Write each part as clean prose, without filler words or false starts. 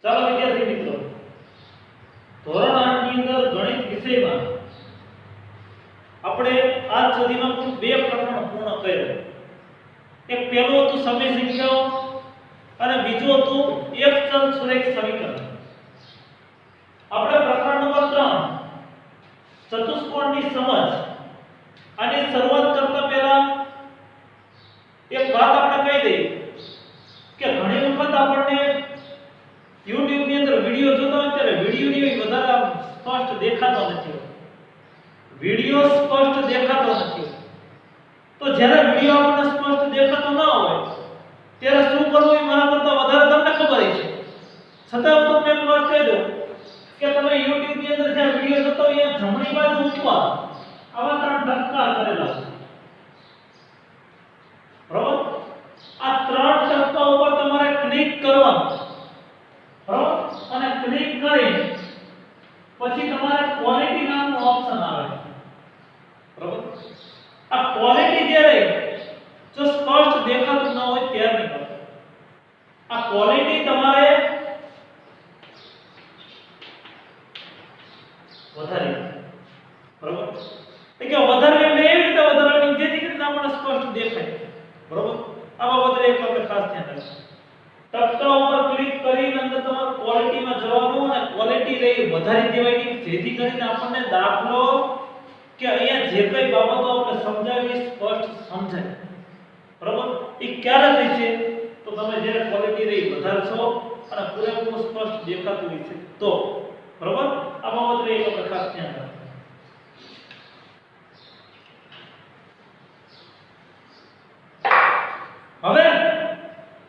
ચાલો વિદ્યાર્થી મિત્રો, ધોરણ 8 ની અંદર ગણિત વિષયમાં આપણે આજ સુધીમાં કુલ 2 પ્રકરણ પૂર્ણ કર્યા. એક પહેલું હતું સમય સંખ્યાઓ અને બીજું હતું એક ચલ સુરેખ સમીકરણ. આપણે પ્રકરણ નંબર 3 ચતુષ્કોણની સમજ આની શરૂઆત કરતા પહેલા એક વાત આપણે કહી દઈએ કે ઘણી વખત આપણને YouTube ની અંદર વિડિયો જોતા હોય ત્યારે વિડિયોની વધારે સ્પષ્ટ દેખાતો નથી. વિડિયો સ્પષ્ટ દેખાતો નથી. તો જ્યારે વિડિયો આપણને સ્પષ્ટ દેખાતો ન હોય ત્યારે શું કરવું એ મારા કરતા વધારે તમને ખબર છે. છતાં હું તમને એક વાત કહી દઉં કે તમે YouTube ની અંદર જે વિડિયો જોતા હોય એ જમણી બાજુ ઉપર આવા 3 ટપકા કરેલા છે. બરાબર? આ 3 ટપકા ઉપર તમારે ક્લિક કરવાનું. બરાબર? અને ક્લિક કરી પછી તમારે ક્વોલિટી નામનું ઓપ્શન આવે. બરાબર? આ ક્વોલિટી જે રહે જો સ્પષ્ટ દેખાતું ન હોય ત્યારની વાત. આ ક્વોલિટી તમારે વધારે. બરાબર? એટલે કે વધારે એટલે એવી રીતે વધારવાની જેથી કરીને આપણને સ્પષ્ટ દેખાય. બરાબર? આ બાબતે એક આપણે ખાસ ધ્યાન રાખવું. ટપકા ઉપર ક્લિક કરીને અંદર તમારે ક્વોલિટીમાં જવાનું અને ક્વોલિટી રહી વધારી દેવાની જેથી કરીને આપણને દાખલો કે અહીંયા જે કઈ બાબતો આપણે સમજાવી સ્પષ્ટ સમજાય. બરાબર? એ ક્યારે થાય છે તો તમે જ્યારે ક્વોલિટી રહી વધારશો અને પૂરેપૂરું સ્પષ્ટ દેખાતું હોય છે તો. બરાબર? આ બાબત રહી આપણે ખાસ ધ્યાન રાખવું. હવે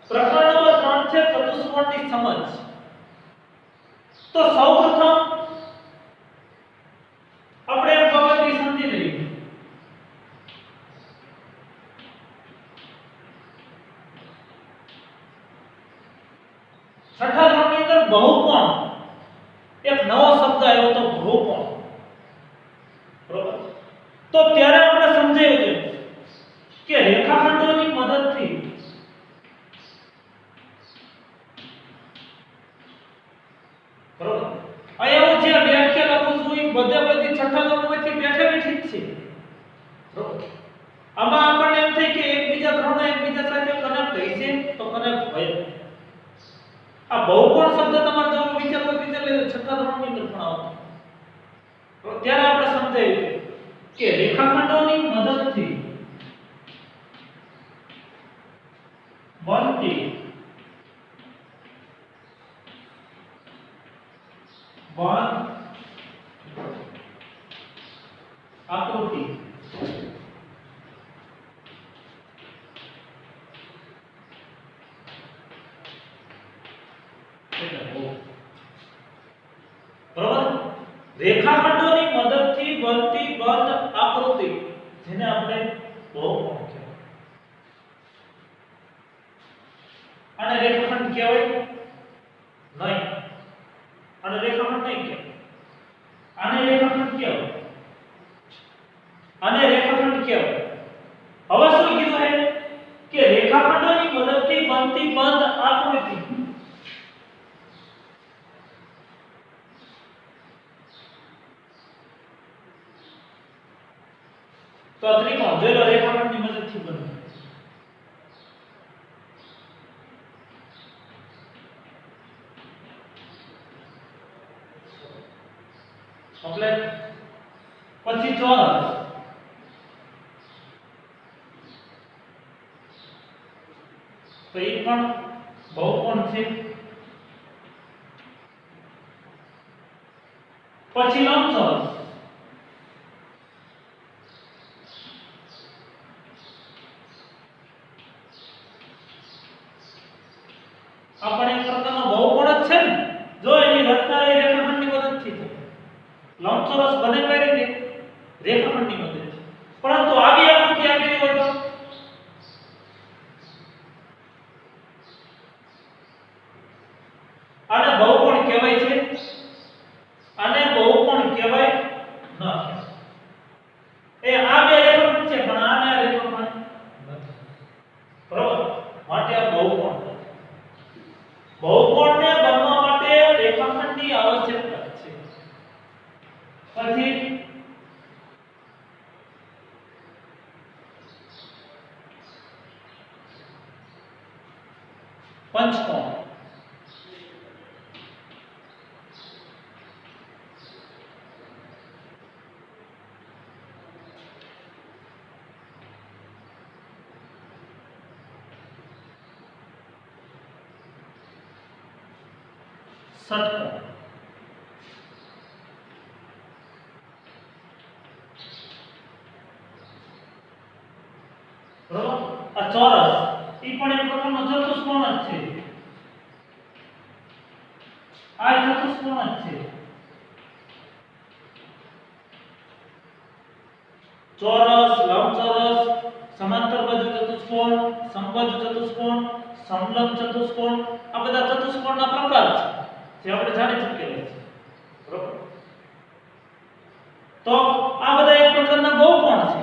પ્રકરણ નંબર 3 છે ચતુષ્કોણની સમજ. તો સૌપ્રથમ આપણે એક બાબતની સમજી લઈએ. છઠ્ઠા ધોરણની અંદર બહુકોણ એક નવો શબ્દ આવ્યો તો બહુકોણ. બરોબર? તો ત્યારે આપણે સમજાયું કે રેખાખંડોની મદદથી બરોબર અહીંયા જે વ્યાખ્યા લખું છું એ બધી છઠ્ઠા ધોરણમાંથી બેઠે બેઠી જ છે. બરોબર? આમાં આપણને એમ થાય કે એકબીજા ધોરણો એકબીજા સાથે કનેક્ટ થઈ છે તો કનેક્ટ હોય. આ બહુકોણ શબ્દ તમારે જો વિચારવો છઠ્ઠા ધોરણની અંદર પણ આવતો. તો ત્યારે આપણે સમજાયું કે રેખાખંડોની મદદથી બનતી આકૃતિ બરોબર? રેખાખંડોની મદદથી બનતી બંધ આકૃતિ જેને આપણે બહુકોણ કહેવાય. આને રેખાખંડ કહેવાય નહીં. આને રેખાખંડ નહીં કહેવાય. આને રેખાખંડ કહેવાય. આને રેખાખંડ કહેવાય. હવે શું કીધું છે કે રેખાખંડોની મદદથી બનતી બંધ આકૃતિ. તો ત્રિકોણ જોઈ લો રેખાખંડની મદદથી બને. કમ્પ્લીટ. પછી ચોરસ. તો એ પણ બહુકોણ છે. પછી લંબચોરસ. આ પણ એક પ્રકારનો બહુકોણ જ છે ને. જો એની રચના એ રેખાખંડની મદદથી થાય. લંબચોરસ બને કઈ રીતે? રેખાખંડની મદદથી. પરંતુ આવી આકૃતિ આપેલી હોય તો આને બહુકોણ કહેવાય છે. આને બહુકોણ કહેવાય ન. એ આ બે રેખાખંડ છે પણ આને આ રેખાખંડ નથી. બરોબર? માટે આ બહુકોણ. બહુકોણને બનવા માટે पंचकोण, षटकोण, बरोबर। आ ચોરસ ઈ પણ એક પ્રકારનો ચતુષ્કોણ જ છે, આ ચતુષ્કોણ જ છે। ચોરસ, લંબચોરસ, સમાંતર બાજુ ચતુષ્કોણ, સમબાજુ ચતુષ્કોણ, સમલંબ ચતુષ્કોણ, આ બધા ચતુષ્કોણના પ્રકાર છે જે આપણે જાણી ચૂકેલા છે, બરોબર। તો આ બધા એક પ્રકારના બહુકોણ છે,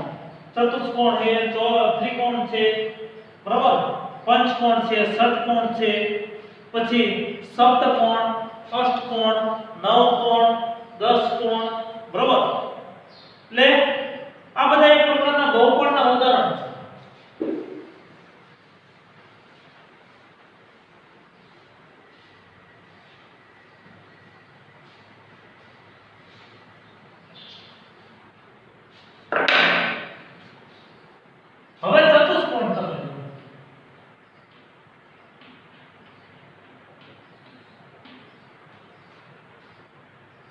ચતુષ્કોણ છે, ત્રિકોણ છે, બરાબર, પંચકોણ છે, ષટકોણ છે, પછી સપ્તકોણ, અષ્ટકોણ, નવકોણ, દસકોણ, બરાબર। એટલે આ બધા એક પ્રકારના બહુકોણના ઉદાહરણ છે। હવે ચતુષ્કોણ તમે જુઓ,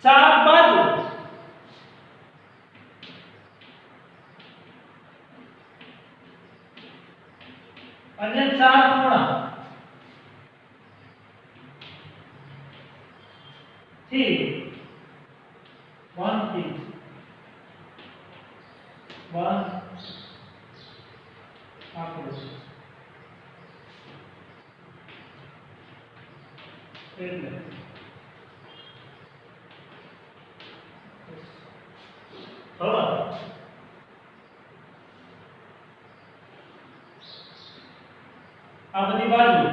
ચાર બાજુ અને ચાર ખૂણા થી 1 થી 1 આકૃતિ એટલે બરાબર। આ બધી બાજુ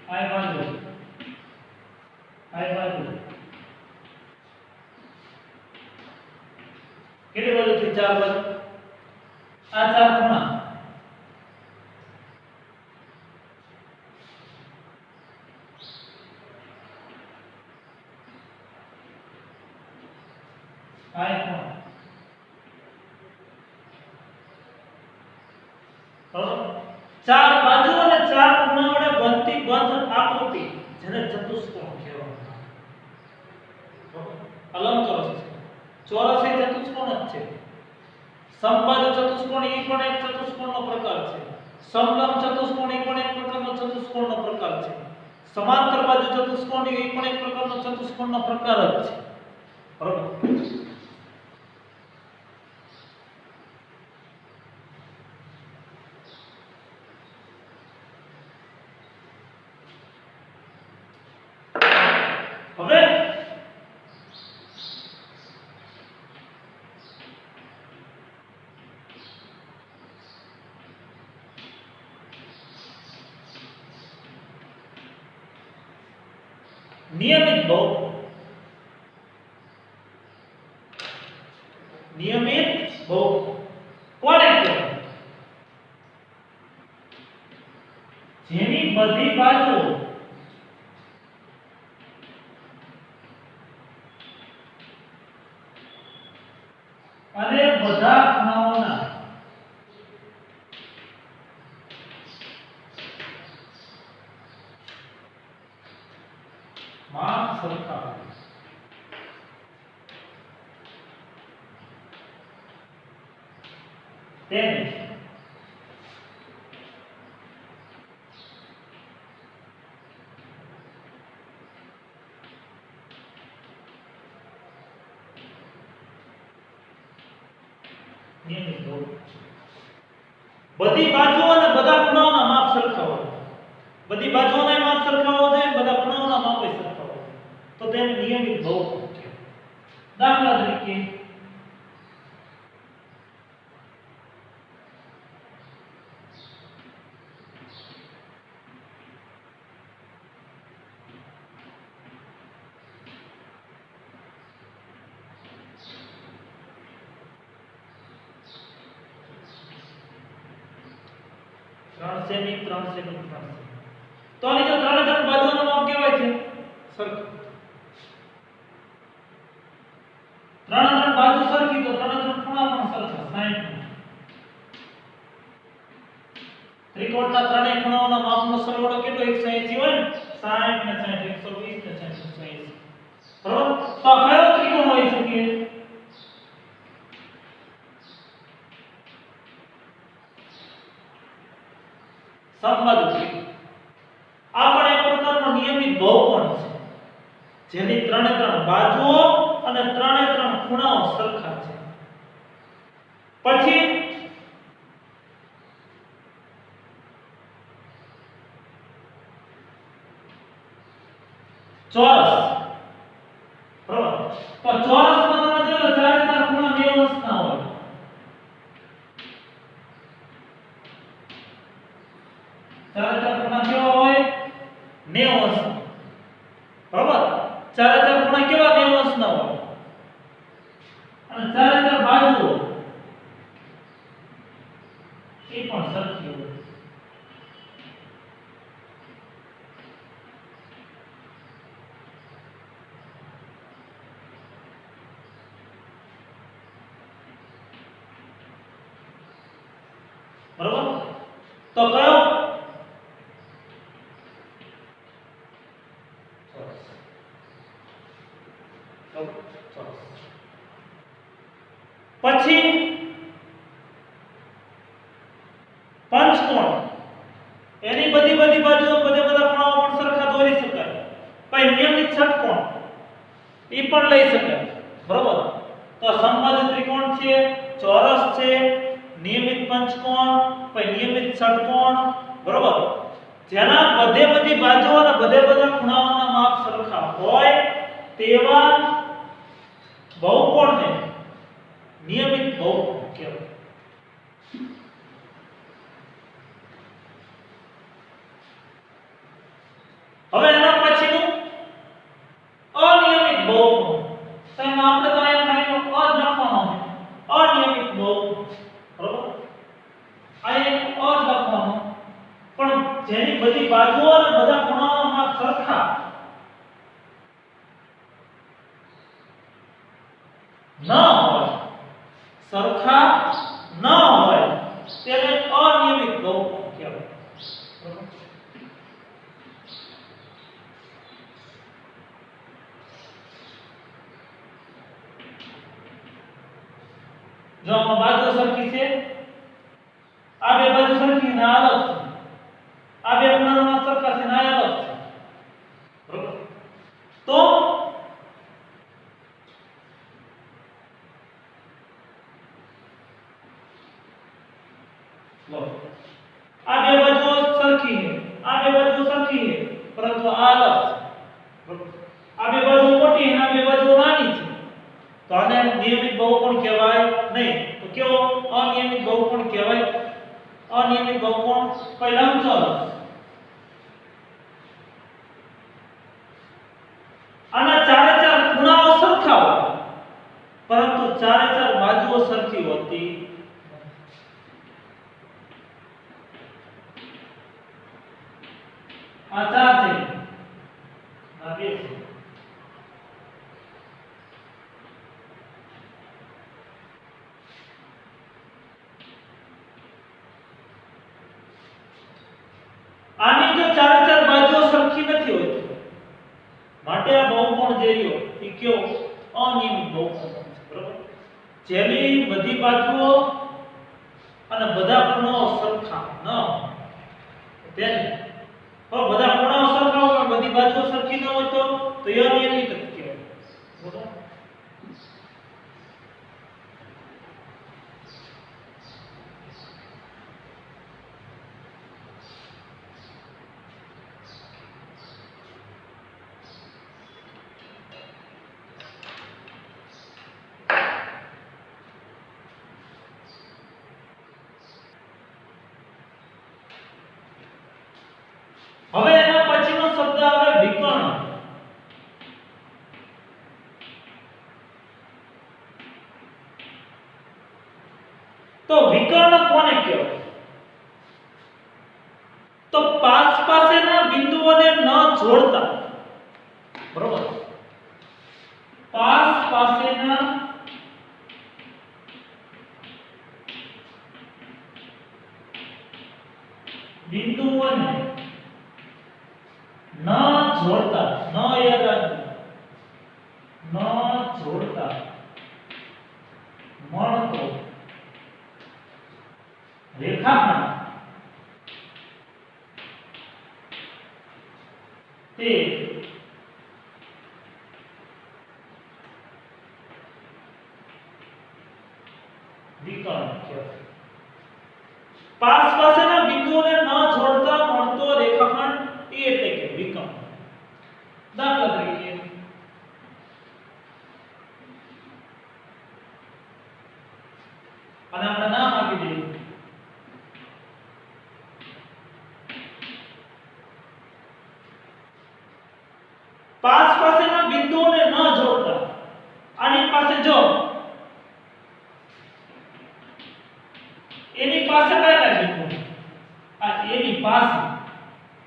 આ બાજુ આ બાજુ કેટલી બાજુથી ચાર બાજુ, આ ચાર ખૂણા, આ ખૂણા, બરાબર। ચાર બાજુ અને ચાર ખૂણા વડે બનતી બંધ આકૃતિ જેને ચતુષ્કોણ કહેવામાં આવે, લંબચોરસ છે, ચોરસ એ ચતુષ્કોણ જ છે, સમબાજુ ચતુષ્કોણ એ પણ એક ચતુષ્કોણનો પ્રકાર છે, સમલંબ ચતુષ્કોણ એ પણ એક પ્રકારનો ચતુષ્કોણનો પ્રકાર છે, સમાંતર બાજુ ચતુષ્કોણ એ પણ એક પ્રકારનો ચતુષ્કોણનો પ્રકાર જ છે, બરાબર। હવે નિયમિત બહુકોણ, નિયમિત બહુકોણ કોને કહેવાય? જેની બધી બાજુ અને બધા ખૂણાઓના માપ સરખા હોય, તેને નિયમિત બહુકોણ। બધી બાજુઓ અને બધા ખૂણાઓના માપ સરખા હોય, બધી બાજુઓના માપ સરખા હોવા જોઈએ, બધા ખૂણાઓના માપ સરખા હોય તો તેને નિયમિત બહુકોણ કહેવાય। દાખલા તરીકે 3 સેમી 3 સેમી 3 સેમી. તો આની જો ત્રણે ત્રણ બાજુઓનું માપ કેવાય છે સરખું. ત્રણે ત્રણ બાજુ સરખી તો ત્રણે ત્રણ ખૂણા પણ સરખા 60. ત્રિકોણના ત્રણેય ખૂણાઓના માપનો સરવાળો કેટલો 180 હોય ને 60 ને 60 120 ને 60 180. બરાબર. તો આ કયો ત્રિકોણ હોઈ શકે? સમબાજુ ત્રિકોણ. આ પણ એક પ્રકારનો નિયમિત બહુકોણ છે જેની ત્રણે ત્રણ બાજુઓ અને ત્રણે ત્રણ ખૂણાઓ સરખા છે. પછી ચોરસ. બરાબર. તો ચોરસમાં તમે જોજો ચારે ચાર ખૂણા 90 અંશના હોય. ચારે ચાર ખૂણા કેવા હોય? 90 અંશના. બરાબર. ચારે ચાર ખૂણા કેવા 90 અંશના હોય? અને ચારે ચાર બાજુઓ એ પણ સરખી હોય. બરાબર. તો કયો? પછી પંચકોણ. એની બધી બાજુઓ બધા ખૂણાઓ પણ સરખા દોરી શકાય. પછી નિયમિત ષટકોણ એ પણ લઈ શકાય. બરાબર. તો સમબાજુ ત્રિકોણ છે, ચોરસ છે, નિયમિત પંચકોણ, પછી નિયમિત ષટકોણ. બરાબર. જેના બધી બાજુઓ અને બધા ખૂણાઓના માપ સરખા હોય તેવા બહુકોણને નિયમિત બહુકોણ કહેવાય. હવે એના પછીનું અનિયમિત બહુકોણ. તો એમાં આપણે તો અહીંયા ખાલી અ જ લખવાનો છે. અનિયમિત બહુકોણ. બરોબર. અહીંયા અ જ લખવાનો. પણ જેની બધી બાજુઓ અને બધા ખૂણાઓના માપ સરખા ન હોય, સરખા ન હોય તેને અનિયમિત બહુકોણ કહેવાય. જો આમાં બાજુ સરખી છે, આ બે બાજુ સરખી ને આ અલગ છે, આ બે ખૂણાના માપ સરખા છે ને આ અલગ છે. બરોબર. તો લો આ બે બાજુ સરખી છે, આ બે બાજુ સરખી છે, પરંતુ આ અલગ છે. બરોબર. આ બે બાજુ મોટી અને આ બે બાજુ નાની છે. તો આને નિયમિત બહુકોણ કહેવાય નહીં. તો કેવો અનિયમિત બહુકોણ કહેવાય? અનિયમિત બહુકોણ કોઈ લંબચોરસ. આના ચારે ચાર ખૂણાઓ સરખા હોય પરંતુ ચારે ચાર બાજુઓ સરખી હોતી નથી. આ 4 છે, આ 2 છે. આની જો ચારે ચાર બાજુઓ સરખી નથી હોતી માટે આ બહુકોણ જે રહ્યો એ કેવો અનિયમિત બહુકોણ છે. બરોબર. જેની બધી બાજુઓ અને બધા ખૂણાઓ સરખા ન હોય તેને બધા ખૂણાઓ સરખા હોય પણ બધી બાજુઓ સરખી ન હોય તો એ અનિયમિત કહેવાય. બરોબર. હવે એના પછીનો શબ્દ આવે વિકર્ણ. તો વિકર્ણ કોને કહેવાય? પાસેના બિંદુઓને ન જોડતા, ન યાદ રાખજો, ન જોડતા મળતો રેખાખંડ તે વિકર્ણ કહેવાય. પાસ પાસેના બિંદુઓને ન જોડતા મળતો રેખાખંડ એ એટલે કે વિકર્ણ. દાખલા તરીકે અને આપણે નામ આપી દઈએ. પાસ પાસેના બિંદુઓને ન જોડતા, આની પાસે જો એની પાસે કયા બિંદુ, આ એની પાસે,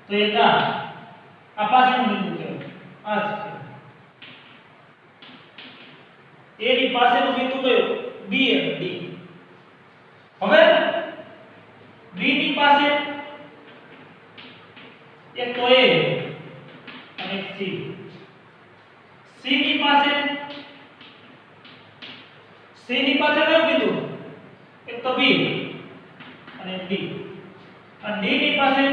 તો એક આ પાસેનું બિંદુ કહેવાય, આ છે એની પાસેનું બિંદુ કયું, બી અને ડી. હવે બી ની પાસે એક તો એ અને એક સી, સી ની પાસે કયું બિંદુ, એક તો બી અને ડી, અને ડી ની પાસે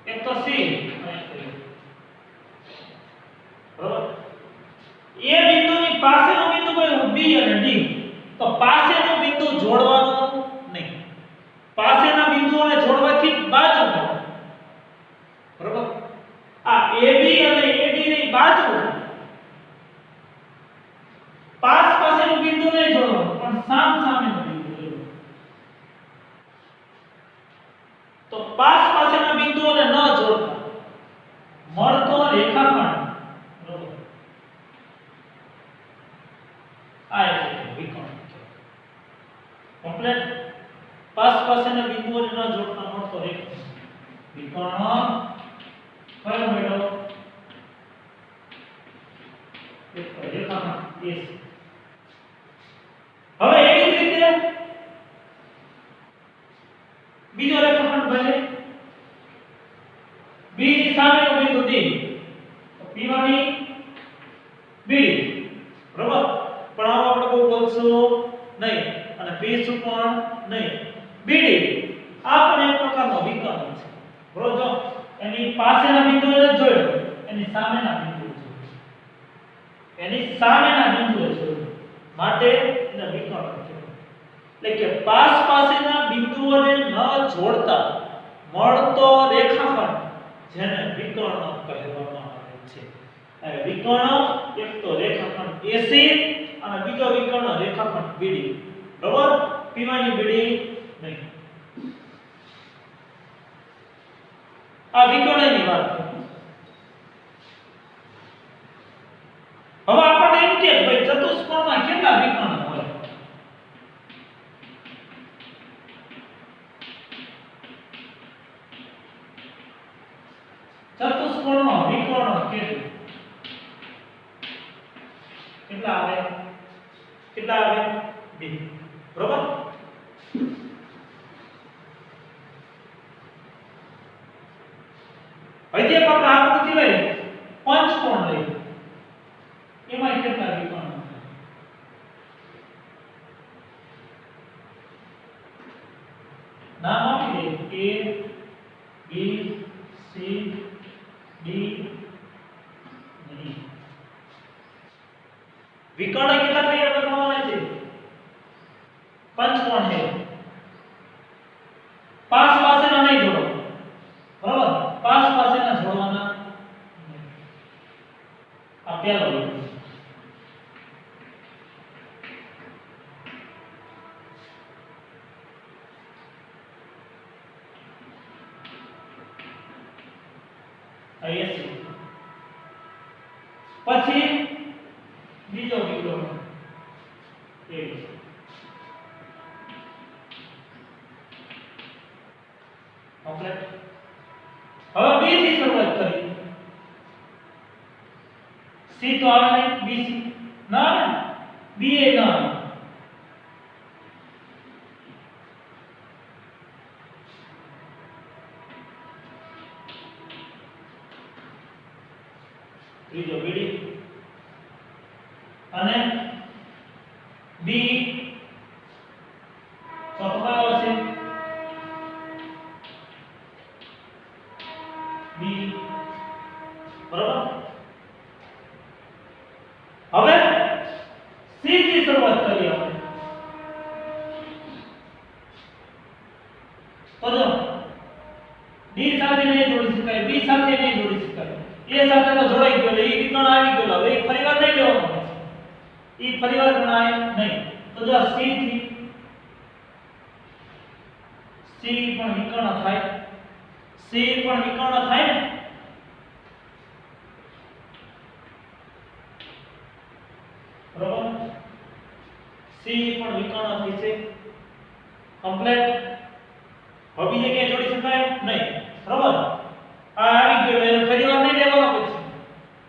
એક તો સી અને એક તો બરાબર. એ બિંદુની પાસેનું બિંદુ કયું, બી અને ડી. તો પાસેનું બિંદુ જોડવાનું નહીં, પાસેના બિંદુઓને જોડવાથી બાજુ મળે. બરાબર. આ AB અને AD ની બાજુ પાસ પાસેનું બિંદુ નહીં જોડવાનું, પણ સામ સામેનું બિંદુ જોડવાનું. તો પાસ પાસેના બિંદુઓને ન જોડતા મળતો રેખાખંડ, બરાબર, આ એટલે વિકર્ણ. કમ્પ્લીટ. પાસ પાસેના બિંદુઓને ન જોડતા મળતો રેખાખંડ વિકર્ણ કયો મેળવો, એક રેખાખંડ AC. હવે એવી જ રીતે બીજો રેખાખંડ બને, B ની સામેનું બિંદુ D, તો P1 ની B, બરાબર. પણ આવો આપણે બહુ બોલશું નહીં અને પીશું પણ નહીં. BD આ પણ એક પ્રકારનો વિકર્ણ છે, બરોબર. જો એની પાસેના બિંદુએ જોડ્યો, એની સામેના બિંદુએ જોડ્યો, એની સામેના બિંદુએ જોડ્યો, માટે એને વિકર્ણ કહેવાય. એટલે કે પાસ પાસેના બિંદુઓને ન જોડતા મળતો રેખાખંડ જેને વિકર્ણ કહેવામાં આવે છે. હવે વિકર્ણ એક તો રેખાખંડ AC અને બીજો વિકર્ણ રેખાખંડ BD, બરાબર. P1 ની BD નહીં. આ વિકર્ણની વાત. હવે આપણે એમ કે ભાઈ ચતુષ્કોણમાં કેટલા વિકર્ણ હોય? ચતુષ્કોણમાં વિકર્ણ કેટલા આવે? બે, બરોબર. હવે જે આપણે આકૃતિ લઈએ, પંચકોણ લઈએ, એમાં કેટલા વિકર્ણ? નામ આપી દે, A, B, C, D, E. વિકર્ણ કેટલા તૈયાર કરવાના છે? પંચકોણ છે. પાસ પાસેના નહીં જોડો, બરાબર. પાસ પાસેના જોડવાના. આ પહેલો વિકર્ણ. પછી બીજો વિકર્ણ એ ઓકે. હવે B થી શરૂઆત કરી. C सी तो આવે નહીં બીસી ના આવે બી એ ના આવે ત્રીજો બીડી અને બી ચોથો કયો છે બી બરાબર હવે સી થી શરૂઆત કરીએ આપણે તો જો ડી સાથે નહીં જોડી શકાય બી સાથે નહીં જોડી શકાય એ સાથે તો જોડાઈ ગયો એટલે ઈ વિકર્ણ આવી ગયો હવે ઈ ફરીવાર નહીં લેવાનો ઈ ફરીવાર ગણાય નહીં તો જો સી થી સી પણ વિકર્ણ થાય સી પણ વિકર્ણ થાય ને બરાબર સી પણ વિકર્ણ થઈ છે કમ્પ્લીટ હવે બીજે ક્યાં જોડી શકાય નહીં બરાબર આ આવી ગયો એટલે ફરીવાર નહીં લેવાનો પછી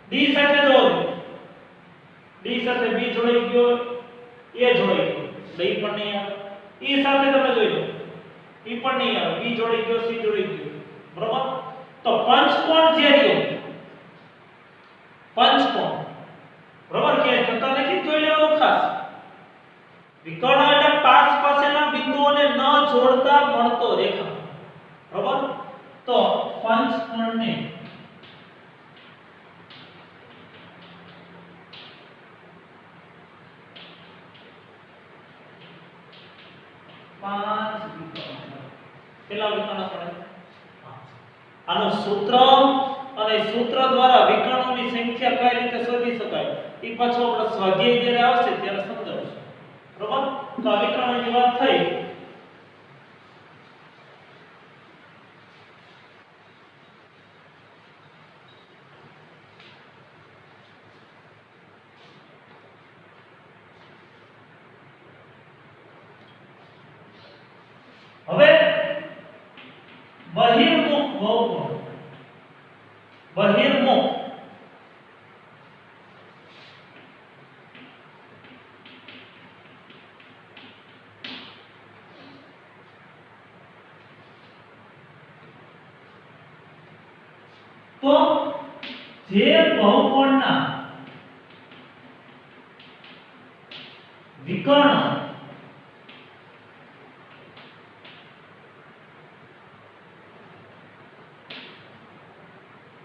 ડી સાથે જોડો ડી સાથે બી જોડાઈ ગયો એ જોડાઈ ગયો એટલે ઈ પણ નહીં આવે ઈ સાથે તમે જોઈ લો ઈ પણ નહીં આવે બી જોડાઈ ગયો સી જોડાઈ ગયો બરાબર તો પંચકોણ જે રહ્યો પંચકોણ બરાબર કે જતા નથી જોઈ લેવાનું ખાસ વિકર્ણ એટલે પાસ પાસેના બિંદુઓને ન જોડતા મળતો રેખા બરાબર તો પંચકોણને પાંચ વિકર્ણ કેટલા વિકર્ણ પડે આનું સૂત્ર અને સૂત્ર દ્વારા વિકર્ણોની સંખ્યા કઈ રીતે શોધી શકાય એ પાછો આપણે સ્વાધ્યાય જ્યારે આવશે ત્યારે સમજાવશું બરાબર તો આ વિકર્ણોની વાત થઈ હવે બહિર્મુખ બહુકોણ બહિર્મુખ તો જે બહુકોણના વિકર્ણ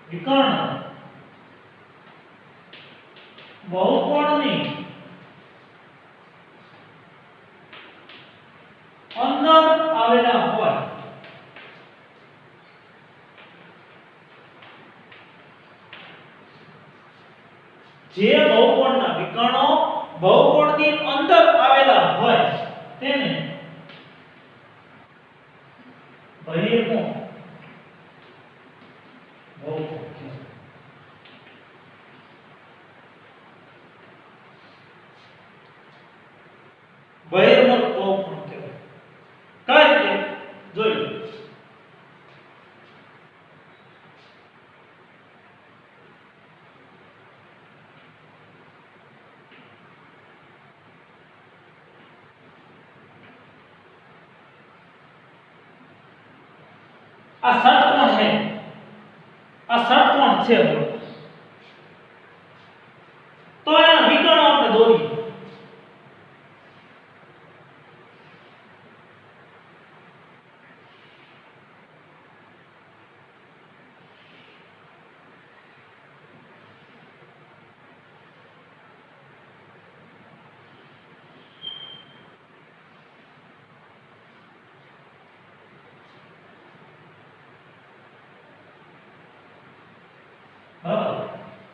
વિકર્ણ બહુકોણની અંદર આવેલા હોય જે બહુકોણના વિકર્ણો બહુકોણની અંદર આવેલા હોય તેને બહિર્મુખ બહુકોણ બહિર્મુખ બહુકોણ કહેવાય કઈ રીતે જોઈ લો આ ષટકોણ છે આ ષટકોણ છે તો એના વિકર્ણો આપણે દોરીએ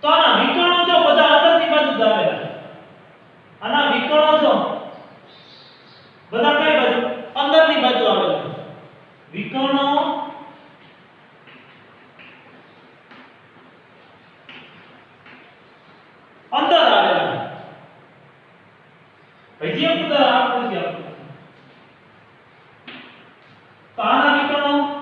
તો આના વિકર્ણો જો બધા અંદરની બાજુ જ આવેલા આના વિકર્ણો જો બધા કઈ બાજુ અંદરની બાજુ આવેલા વિકર્ણો અંદર આવેલા હજી એક ઉદાહરણ આપું છું તો આના વિકર્ણો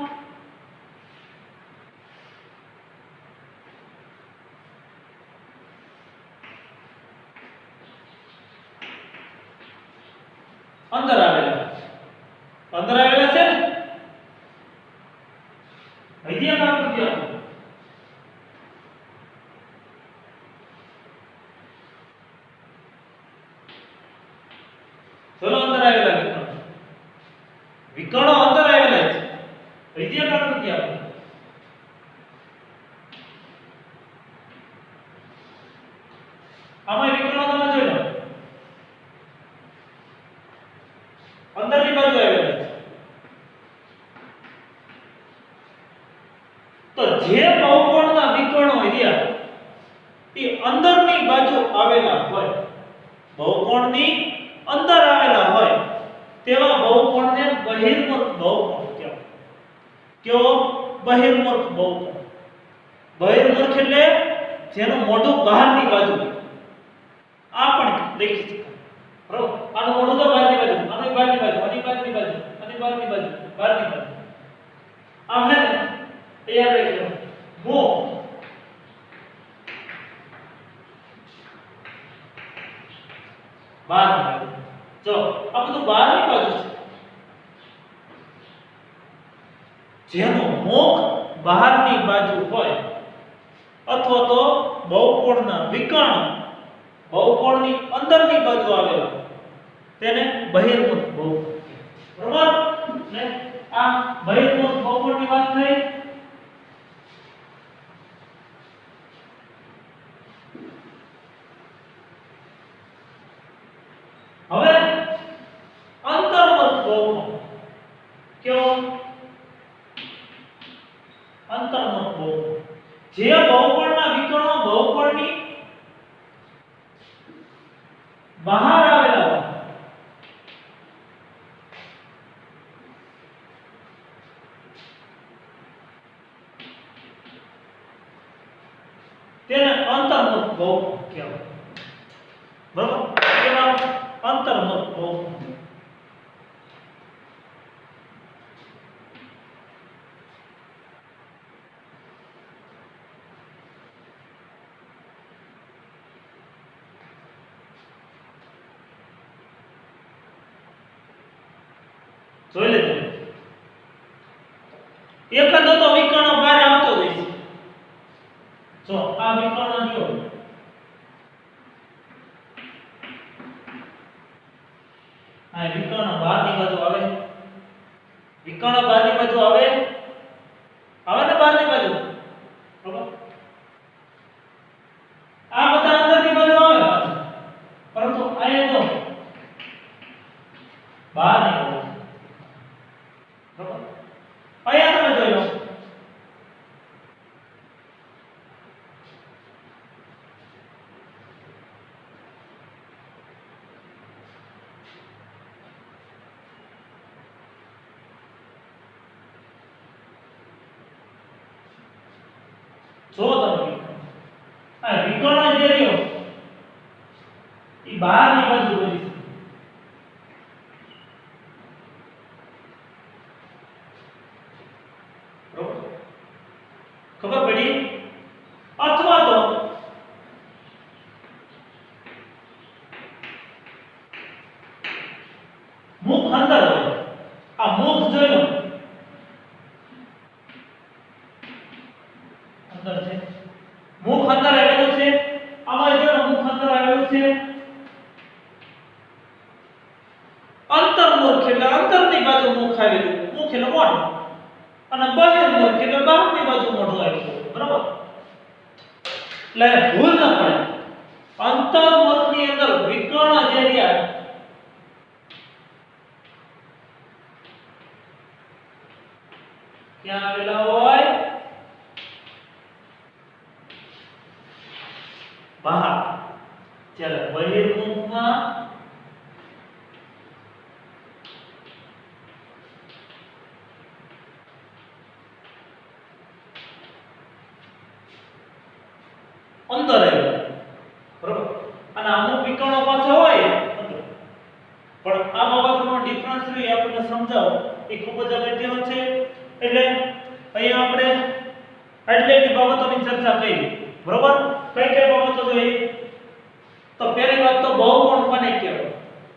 અંદર આવેલા છે ને વિદ્યા આકૃતિ આપો ચલો અંદર આવેલા વિકર્ણો અંદર આવેલા છે વિદ્યા આકૃતિ આપો આમાં વિકર્ણો તમે જોઈ લો અંદરની બાજુ આવેલા છે તો જે બહુકોણના વિકર્ણો રહ્યા તે અંદરની બાજુ આવેલા હોય બહુકોણની અંદર આવેલા હોય તેવા બહુકોણને બહિર્મુખ બહુકોણ કહેવાય કેવો બહિર્મુખ બહુકોણ બહિર્મુખ એટલે જેનું મોઢું બહારની બાજુ આ પણ દેખી શકાય બરોબર આનું મોઢું તો બહારની બાજુ આની બહારની બાજુ આની બહારની બાજુ આની બહારની બાજુ બહારની બાજુ આમ હે ને તૈયાર રહી મુખ બહારની બાજુ જો આ બધું બહારની બાજુ છે જેનું મુખ બહારની બાજુ હોય અથવા તો બહુકોણના વિકર્ણ બહુકોણની અંદરની બાજુ આવેલા તેને બહિર્મુખ બહુકોણ બરાબર ને આ બહિર્મુખ બહુકોણની વાત થઈ હવે અંતર્મુખ બહુકોણ કેવો અંતર્મુખ બહુકોણ જે બહુકોણના વિકર્ણો બહુકોણની બહાર આવેલા હોય તેને અંતર્મુખ બહુકોણ કહેવાય બરાબર કેવા અંતર્મુખ બહુકોણ જોઈ લેજો એકંદર તો વિકર્ણ બહાર આવતો જ છે જો આ વિકર્ણ જો આ વિકર્ણ બહારની બાજુ આવે વિકર્ણ બહારની બાજુ આવે ને બહારની બાજુ બરાબર આ બધા અંદરની બાજુ આવે પરંતુ અહીંયા જો બહારની બાજુ અહીંયા તમે જોઈ લો જો તમે આ વિકર્ણ જે રહ્યો એ બહારની બાજુ બની છે ખબર પડી અથવા તો મુખ અંદર હોય આ મુખ જોઈ લો અંદર છે મુખ અંદર આવેલું છે આમાં જો મુખ અંદર આવેલું છે અંતર્મુખ એટલે અંતરની બાજુ મુખ આવેલું મુખ એટલે મોઢું અને બહિર્મુખ એટલે બહારની બાજુ મોઢું આવેલું બરાબર એટલે ભૂલ ન પડે અંતર્મુખની અંદર વિકર્ણ જે રહ્યા ક્યાં આવેલા હોય બહાર ચાલો બહિર્મુખમાં અંદર આવેલા બરોબર અને અમુક વિકર્ણો પાછા હોય અંદર પણ આ બાબતનો ડિફરન્સ એ આપણને સમજાવો એ ખૂબ જ અગત્યનો છે એટલે અહીંયા આપણે આટલી બાબતોની ચર્ચા કરી બરોબર કઈ કઈ બાબતો જોઈએ તો પહેલી વાત તો બહુકોણ કોને કહેવાય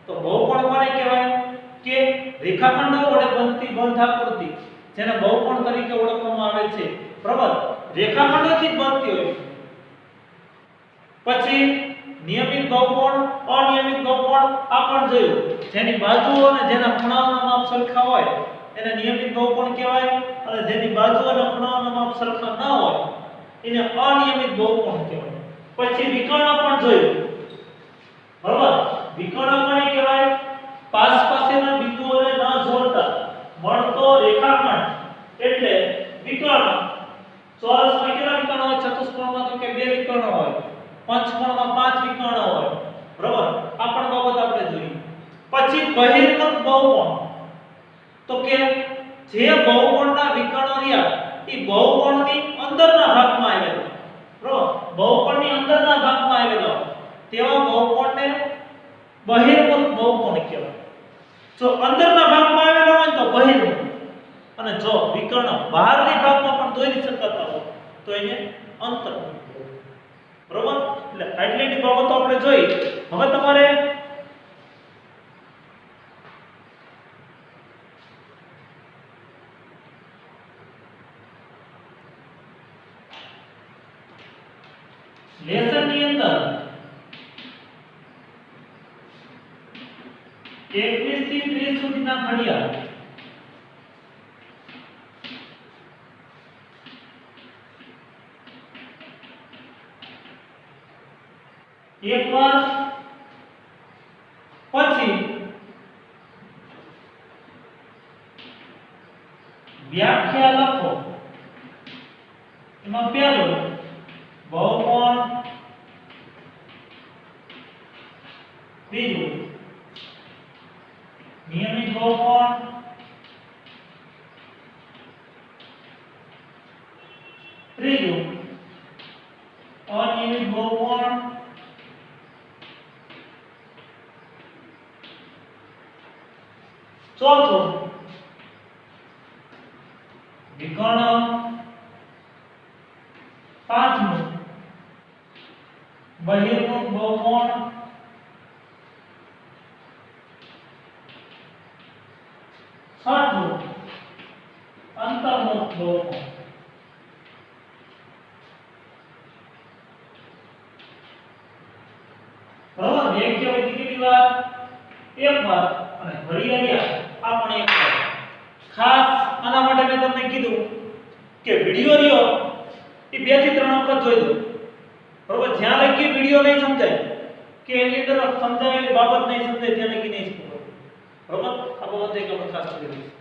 તો બહુકોણ કોને કહેવાય રેખાખંડો વડે બનતી બંધાકૃતિ જેને બહુકોણ તરીકે ઓળખવામાં આવે છે, બરાબર, રેખાખંડોથી જ બનતી હોય. પછી નિયમિત બહુકોણ, અનિયમિત બહુકોણ આ પણ જોયું. જેની બાજુઓ અને જેના ખૂણાઓના માપ સરખા હોય એને નિયમિત બહુકોણ કહેવાય, અને જેની બાજુઓ અને ખૂણાઓના માપ સરખા ન હોય એને અનિયમિત બહુકોણ કહેવાય. પછી વિકર્ણ પણ જોયું, બરાબર. વિકર્ણ કોને કહેવાય? પાસેના બિંદુઓને ન જોડતા મળતો રેખાખંડ એટલે વિકર્ણ. ચોરસમાં કેટલા વિકર્ણ હોય? ચતુષ્કોણમાં તો કે 2 વિકર્ણ હોય, પંચકોણમાં 5 વિકર્ણ હોય, બરાબર. આ પણ બાબત આપણે જોઈ. પછી બહિર્મુખ બહુકોણ, તો કે જે બહુકોણના વિકર્ણો રહ્યા એ બહુકોણની અંદરના ભાગમાં આવેલા, બરાબર, બહુકોણની અંદરના ભાગમાં આવેલા તેવા બહુકોણને બહિર્મુખ બહુકોણ કહેવાય. જો અંદરના ભાગમાં આવેલા હોય તો બહિર્મુખ, અને જો વિકર્ણ બહારની ભાગમાં પણ દોરી શકાતા હોય તો એને અંતર્મુખ, બરાબર. એટલે આટલી બાબતો આપણે જોઈ. હવે તમારે લેસનની અંદર 21 થી 30 સુધીના ઘડિયા એકવાર પછી વ્યાખ્યા લખો. એમાં પહેલું બહુકોણ, બીજું નિયમિત બહુકોણ, ત્રીજું અનિયમિત બહુકોણ, ચોથું વિકર્ણ, પાંચમું બહિર્મુખ બહુકોણ, છઠ્ઠું અંતર્મુખ બહુકોણ. બરાબર. વ્યાખ્યા હોય કેટલી વાર? એક વાર. અને ઘડિયાળિયા આ પણ એક વાર. ખાસ આના માટે મેં તમને કીધું કે વિડિયો રહ્યો એ 2 થી 3 વખત જોઈ લો, બરાબર. જ્યાં લગી વિડિયો નહીં સમજાય કે એની અંદર સમજાવેલી બાબત નહીં સમજાય ત્યાં લગી નહીં સમજાય, બરાબર. આ બાબત એક આપણે ખાસ કરી લઈશું.